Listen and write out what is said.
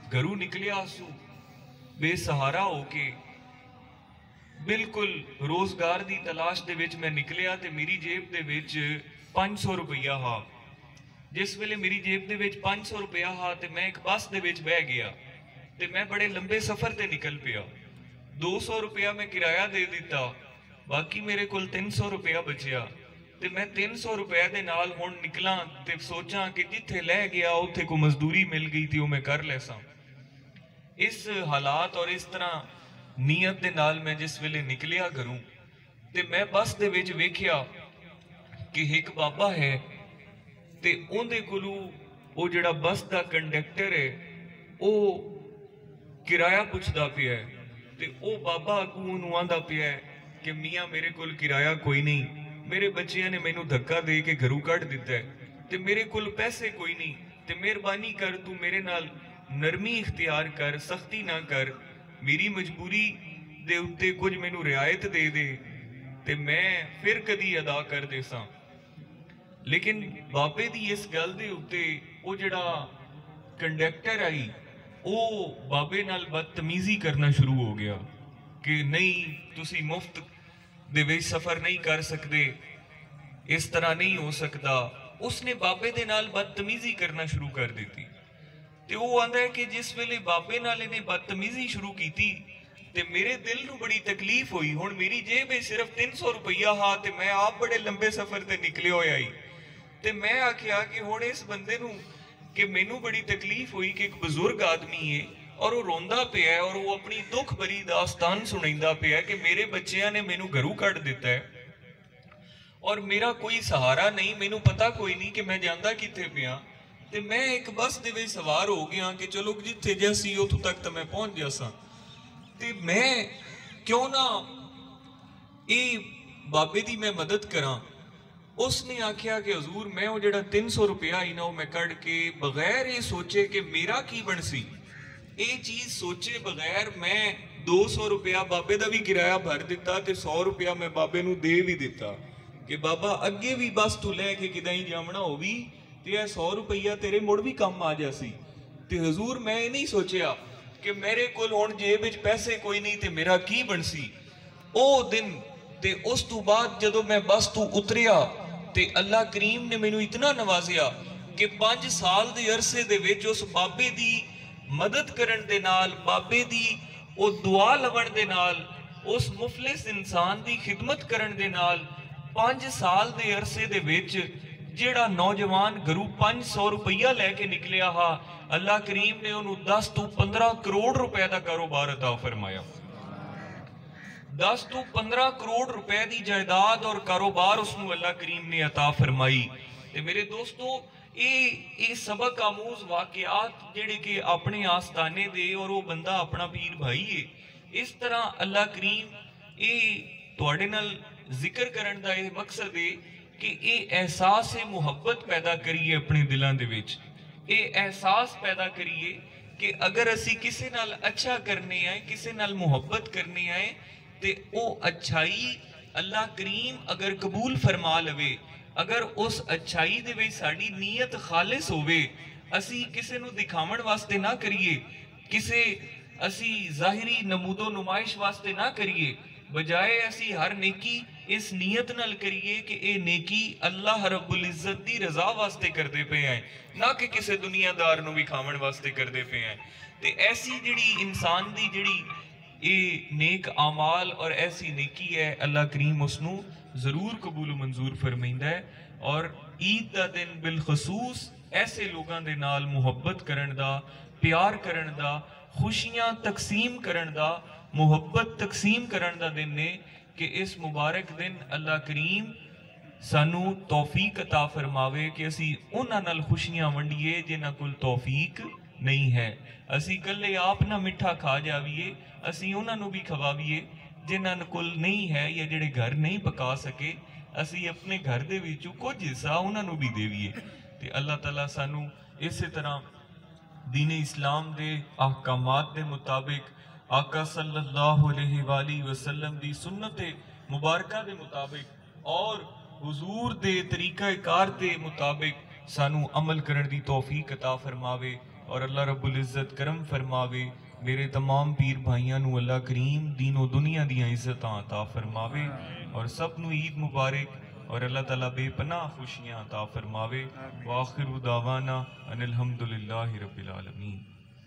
घरों निकलिया सू बेसहारा हो के, बिल्कुल रोजगार की तलाश दे विच मैं निकलिया ते मेरी जेब दे विच 500 रुपया हा। जिस वेले मेरी जेब दे विच 500 रुपया हा ते मैं एक बस दे विच बह गया ते मैं बड़े लंबे सफर ते निकल पिया। 200 रुपया मैं किराया दे दिता, बाकी मेरे कोल 300 रुपया बचिया ते मैं 300 रुपए दे नाल हुण निकला ते सोचा कि जिथे लै गया उत्थे को मजदूरी मिल गई थी वो मैं कर लैसा। इस हालात और इस तरह नीयत दे नाल मैं जिस वेले निकलिया घरों ते मैं बस दे विच वेखिया कि एक बाबा है ते उहदे कोलों वो जिहड़ा बस दा कंडक्टर है वो किराया पुछदा पिया है ते ओ बाबा अगू उहनूं आंदा पिया है कि मियाँ मेरे कोल किराया कोई नहीं, मेरे बच्चियां ने मैनू धक्का दे के घरों कढ़ दिता है ते मेरे कोल पैसे कोई नहीं, ते मेहरबानी कर तू मेरे नाल नरमी इख्तियार कर, सख्ती ना कर, मेरी मजबूरी दे उत्ते कुछ मैनू रियायत दे दे ते मैं फिर कदी अदा कर देसां। लेकिन बाबे दी इस गल दे उत्ते वो जिहड़ा कंडक्टर आई वो बाबे नाल बदतमीजी करना शुरू हो गया कि नहीं तुसी मुफ्त दे विच सफर नहीं कर सकते, इस तरह नहीं हो सकता। उसने बाबे दे नाल बदतमीजी करना शुरू कर दी ते वो आंदा है कि जिस वेले बाबे नाल इन्हें बदतमीजी शुरू की ते मेरे दिल नूं बड़ी तकलीफ हुई। हुण मेरी जेब में सिर्फ 300 रुपया हा ते मैं आप बड़े लंबे सफर ते निकले होया ही ते मैं आख्या कि हुण इस बंदे नूं कि मैनू बड़ी तकलीफ हुई कि एक बुजुर्ग आदमी है और वो रोंदा पिया है और वो अपनी दुख भरी दास्तान सुनाइंदा पिया कि मेरे बच्चियां ने मैनू घरों कढ़ दिता है और मेरा कोई सहारा नहीं, मैनू पता कोई नहीं कि मैं जांदा किथे पिया ते मैं एक बस दे विच सवार हो गया कि चलो जिथे जैसी उथों तक तो मैं पहुंच जासा ते मैं क्यों ना ये बाबे दी मैं मदद करा। उसने आख्या कि हजूर मैं वो जिहड़ा 300 रुपया ही ना वो मैं कढ़ के बगैर ये सोचे कि मेरा की बनसी, ये चीज सोचे बगैर मैं 200 रुपया बाबे दा भी किराया भर दिता ते 100 रुपया मैं बाबे नू दे भी दिता कि बाबा अगे भी बस तू लैके किदा ही जावना हो भी ते 100 रुपया तेरे मुड़ भी कम आ जासी। ते हजूर मैं ये नहीं सोचिया कि मेरे कोल हुण जेब विच पैसे कोई नहीं ते मेरा की बनसी। ओ दिन ते उस तो बाद जदों मैं बस तू उतरिया ते अल्लाह करीम ने मैनू इतना नवाजिया कि 5 साल दे अरसे दे विच उस बाबे दी मदद करन दे नाल, बाबे दी ओ दुआ लवण दे नाल, उस मुफलिस इंसान दी खिदमत करन दे नाल 5 साल दे अरसे दे विच जिहड़ा नौजवान घरों 500 रुपया लैके निकलिया हा अल्लाह करीम ने उन्होंने 10 तो 15 करोड़ रुपए का कारोबार अता फरमाया। 10 तो 15 करोड़ रुपए की जायदाद और कारोबार उसनू अल्लाह करीम ने अता फरमाई। ते मेरे दोस्तों ये सबक आमूज वाकयात जेड़े कि अपने आस्ताने दे और वो बंदा अपना पीर भाई है, इस तरह अल्लाह करीम ये तुहाडे नाल जिक्र करन दा ये मकसद है कि ये एहसास मुहब्बत पैदा करिए अपने दिलों दे विच, ये एहसास पैदा करिए कि अगर असी किसी नाल अच्छा करने आए, किसी नाल मुहब्बत करने आए ते ओ अच्छाई अल्लाह करीम अगर कबूल फरमा लवे, अगर उस अच्छाई दे विच साडी नीयत खालिस होवे, असी किसी नू दिखावण वास्ते ना करिए, किसे असी जाहिरी नमूदो नुमाइश वास्ते ना करिए, बजाए असी हर नेकी इस नीयत नाल करिए कि ये नेकी अल्लाह रब्बुल इज्जत दी रजा वास्ते करते पे हैं, ना कि किसी दुनियादार नू विखावण वास्ते करते पे हैं। ते ऐसी जिहड़ी इंसान दी जिहड़ी ये नेक आमाल और ऐसी नेकी है अल्लाह करीम उसनू जरूर कबूल मंजूर फरमाइंदा है। और ईद का दिन बिलखसूस ऐसे लोगों के नाल मुहब्बत करन दा, प्यार करन दा, खुशियां तकसीम करन दा, मुहब्बत तकसीम करन दा दिन ने कि इस मुबारक दिन अल्लाह करीम सानू तौफीक अता फरमावे कि असी उन्हां नाल खुशियां वंडिए जिन्हां कोल तौफीक नहीं है। असी कल्ले आप ना मिठा खा जावीए, असी उन्हां नू भी खवावीए जिन्हां कोल नहीं है या जिहड़े घर नहीं पका सके, असी अपने घर दे विचों कुछ हिस्सा उन्हां नू भी देवीए। ते अल्लाह ताला सानू इस तरह दीन इस्लाम दे अहकामात दे मुताबिक आका सल्लल्लाहु अलैहि वसल्लम दी सुन्नत मुबारका दे मुताबिक और हुजूर दे तरीका कार दे मुताबिक सानू अमल करन दी तौफीक अता फरमावे। اور اللہ رب العزت کرم فرماوے میرے تمام پیر بھائیاں نو اللہ کریم دین و دنیا دیاں عزتاں عطا فرماوے اور سب نو عید مبارک اور اللہ تعالیٰ بے پناہ خوشیاں عطا فرماوے وآخر دعوانا ان الحمدللہ رب العالمین.